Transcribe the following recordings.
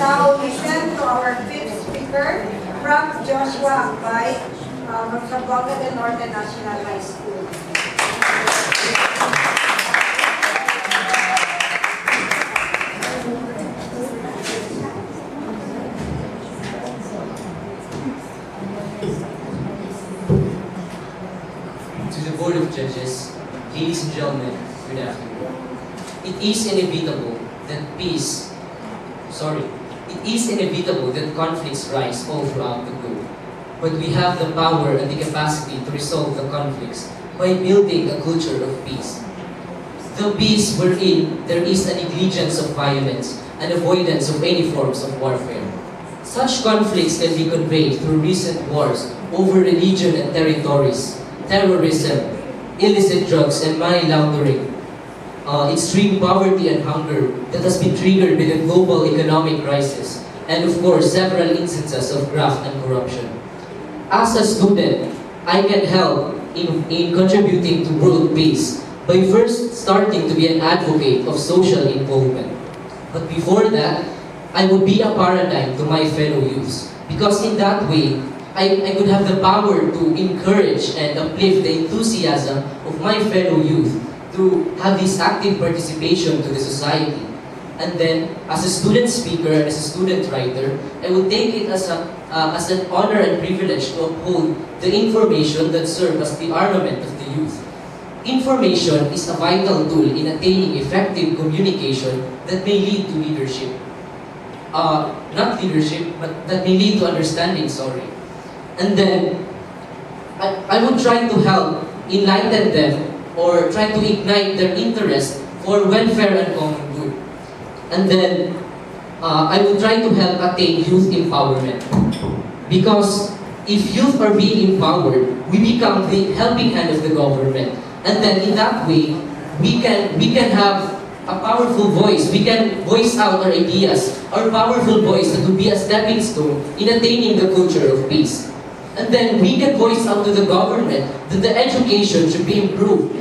now listen to our fifth speaker, Frank Joshua Akbay, from Zamboanga del Norte National High School. To the Board of Judges, ladies and gentlemen, good afternoon. It is inevitable that conflicts rise all throughout the globe. But we have the power and the capacity to resolve the conflicts by building a culture of peace. The peace wherein there is a negligence of violence and avoidance of any forms of warfare. Such conflicts can be conveyed through recent wars over religion and territories, terrorism, illicit drugs and money laundering, extreme poverty and hunger that has been triggered by the global economic crisis, and of course, several instances of graft and corruption. As a student, I can help in contributing to world peace by first starting to be an advocate of social involvement. But before that, I would be a paradigm to my fellow youths, because in that way, I could have the power to encourage and uplift the enthusiasm of my fellow youth to have this active participation to the society. And then, as a student speaker and as a student writer, I will take it as an honor and privilege to uphold the information that serves as the armament of the youth. Information is a vital tool in attaining effective communication that may lead to leadership. Not leadership, but that may lead to understanding, And then, I would try to help enlighten them or try to ignite their interest for welfare and common good. And then, I will try to help attain youth empowerment. Because if youth are being empowered, we become the helping hand of the government. And then in that way, we can have a powerful voice. We can voice out our ideas, our powerful voice that will be a stepping stone in attaining the culture of peace. And then we can voice out to the government that the education should be improved.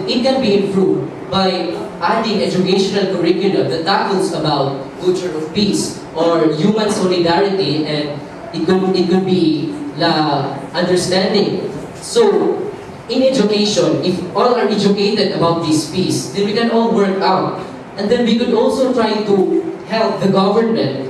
It can be improved by adding educational curriculum that tackles about culture of peace or human solidarity, and it could be understanding. So, in education, if all are educated about this peace, then we can all work out. And then we could also try to help the government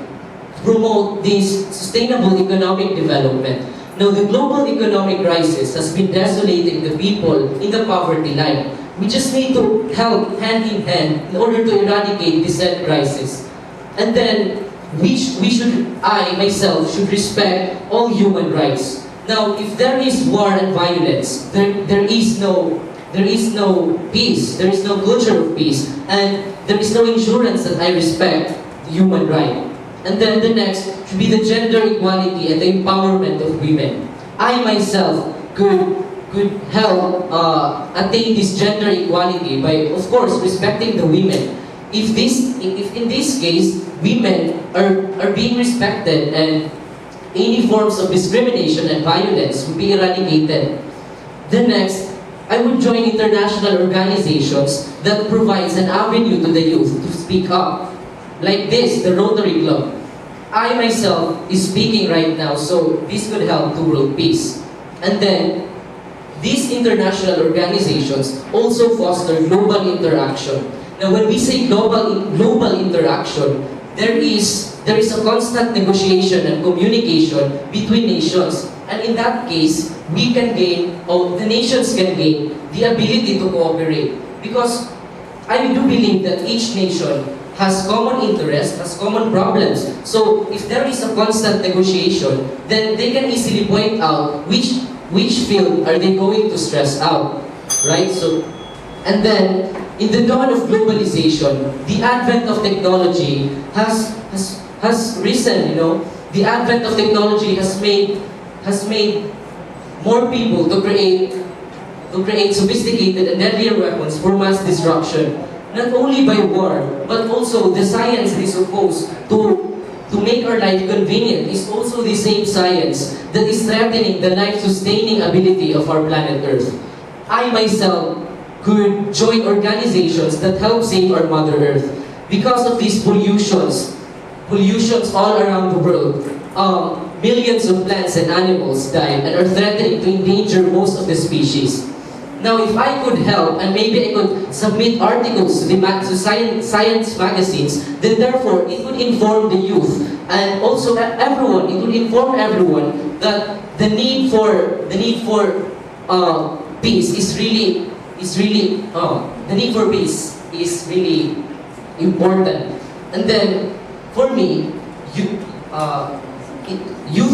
promote this sustainable economic development. Now, the global economic crisis has been desolating the people in the poverty line. We just need to help hand in hand in order to eradicate this said crisis. And then, I myself should respect all human rights. Now, if there is war and violence, there is no peace, there is no culture of peace, and there is no insurance that I respect the human right. And then the next should be the gender equality and the empowerment of women. I myself could help attain this gender equality by, of course, respecting the women. If in this case, women are being respected and any forms of discrimination and violence would be eradicated. The next, I would join international organizations that provides an avenue to the youth to speak up. Like this, the Rotary Club. I myself is speaking right now, so this could help to world peace. And then, these international organizations also foster global interaction. Now, when we say global interaction, there is a constant negotiation and communication between nations. And in that case, we can gain, or the nations can gain, the ability to cooperate. Because I do believe that each nation has common interests, has common problems. So if there is a constant negotiation, then they can easily point out which field are they going to stress out, right? So, and then in the dawn of globalization, the advent of technology has risen. The advent of technology has made more people to create sophisticated and deadlier weapons for mass destruction. Not only by war, but also the science that is supposed to make our life convenient is also the same science that is threatening the life-sustaining ability of our planet Earth. I myself could join organizations that help save our Mother Earth. Because of these pollutions, pollutions all around the world. Millions of plants and animals died and are threatening to endanger most of the species. Now, if I could help, and maybe I could submit articles to science magazines, then therefore it would inform the youth and also everyone. It would inform everyone that the need for peace is really the need for peace is really important. And then, for me, youth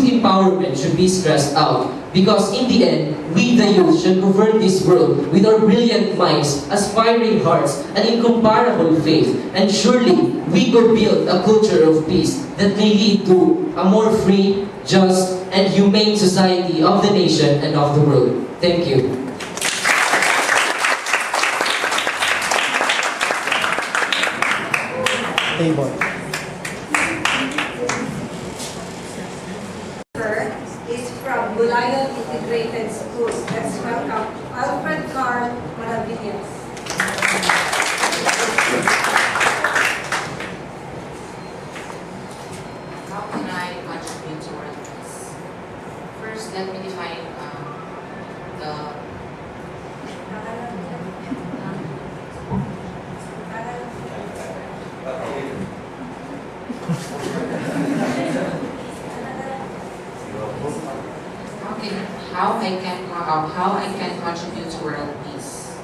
empowerment should be stressed out because in the end, we the youth should govern this world with our brilliant minds, aspiring hearts, and incomparable faith. And surely, we could build a culture of peace that may lead to a more free, just, and humane society of the nation and of the world. Thank you. Table. Is from Bulayon Integrated Schools. Let's welcome Alfred Carl Maravillas. How can I contribute to world peace? First, let me define the how I can contribute to world peace.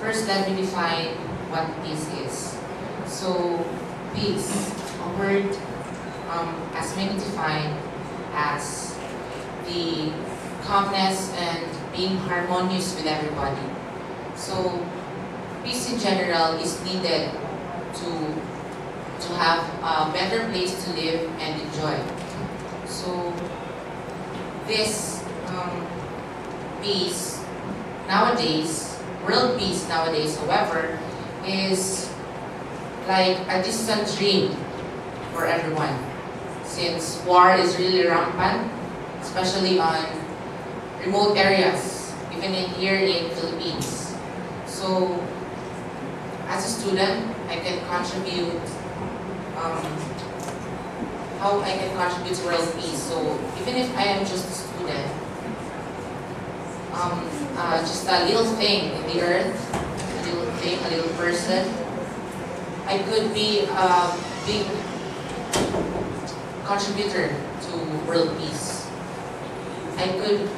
First, let me define what peace is. So, peace, a word as many define as the calmness and being harmonious with everybody. So, peace in general is needed to have a better place to live and enjoy. So, this peace nowadays, world peace nowadays, however, is like a distant dream for everyone, since war is really rampant, especially on remote areas, even here in Philippines. So, as a student, I can contribute. How I can contribute to world peace. So, even if I am just a student, just a little thing in the earth, a little thing, a little person, I could be a big contributor to world peace. I could